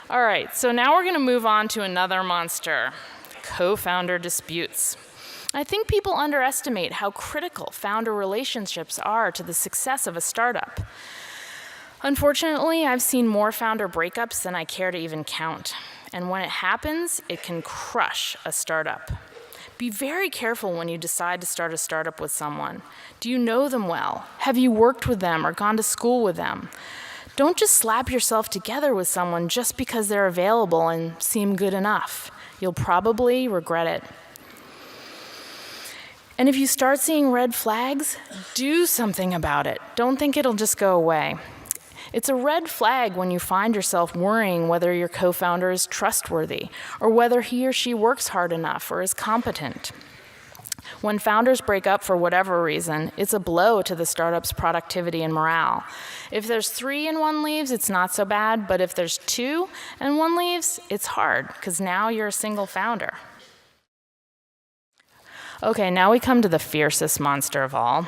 All right, so now we're going to move on to another monster, co-founder disputes. I think people underestimate how critical founder relationships are to the success of a startup. Unfortunately, I've seen more founder breakups than I care to even count. And when it happens, it can crush a startup. Be very careful when you decide to start a startup with someone. Do you know them well? Have you worked with them or gone to school with them? Don't just slap yourself together with someone just because they're available and seem good enough. You'll probably regret it. And if you start seeing red flags, do something about it. Don't think it'll just go away. It's a red flag when you find yourself worrying whether your co-founder is trustworthy or whether he or she works hard enough or is competent. When founders break up for whatever reason, it's a blow to the startup's productivity and morale. If there's 3 and 1 leaves, it's not so bad, but if there's 2 and 1 leaves, it's hard because now you're a single founder. Okay, now we come to the fiercest monster of all,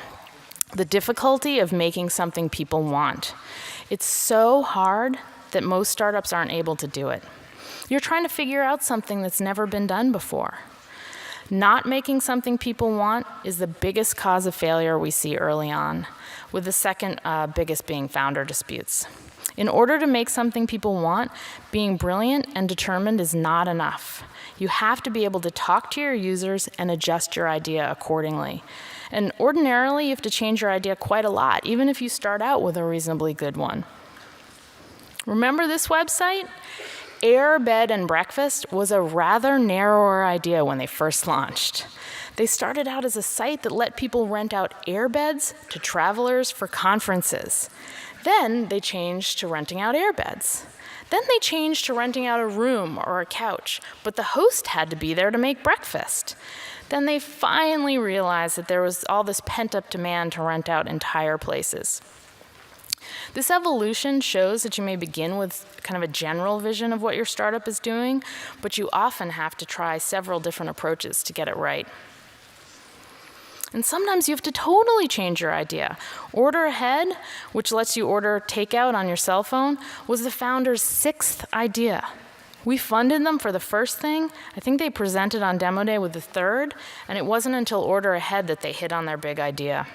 the difficulty of making something people want. It's so hard that most startups aren't able to do it. You're trying to figure out something that's never been done before. Not making something people want is the biggest cause of failure we see early on, with the second biggest being founder disputes. In order to make something people want, being brilliant and determined is not enough. You have to be able to talk to your users and adjust your idea accordingly. And ordinarily, you have to change your idea quite a lot, even if you start out with a reasonably good one. Remember this website? Air, Bed, and Breakfast was a rather narrower idea when they first launched. They started out as a site that let people rent out airbeds to travelers for conferences. Then they changed to renting out airbeds. Then they changed to renting out a room or a couch, but the host had to be there to make breakfast. Then they finally realized that there was all this pent-up demand to rent out entire places. This evolution shows that you may begin with kind of a general vision of what your startup is doing, but you often have to try several different approaches to get it right. And sometimes you have to totally change your idea. Order Ahead, which lets you order takeout on your cell phone, was the founder's 6th idea. We funded them for the first thing. I think they presented on demo day with the 3rd, and it wasn't until Order Ahead that they hit on their big idea.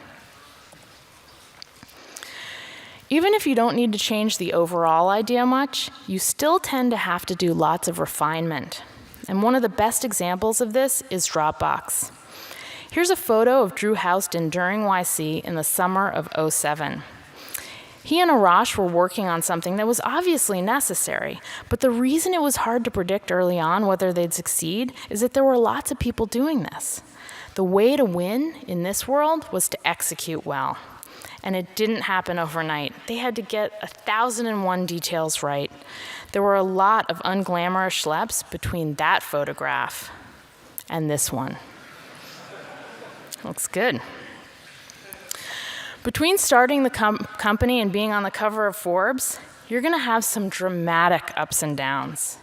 Even if you don't need to change the overall idea much, you still tend to have to do lots of refinement. And one of the best examples of this is Dropbox. Here's a photo of Drew Houston during YC in the summer of '07. He and Arash were working on something that was obviously necessary, but the reason it was hard to predict early on whether they'd succeed is that there were lots of people doing this. The way to win in this world was to execute well. And it didn't happen overnight. They had to get 1,001 details right. There were a lot of unglamorous schleps between that photograph and this one. Looks good. Between starting the company and being on the cover of Forbes, you're going to have some dramatic ups and downs.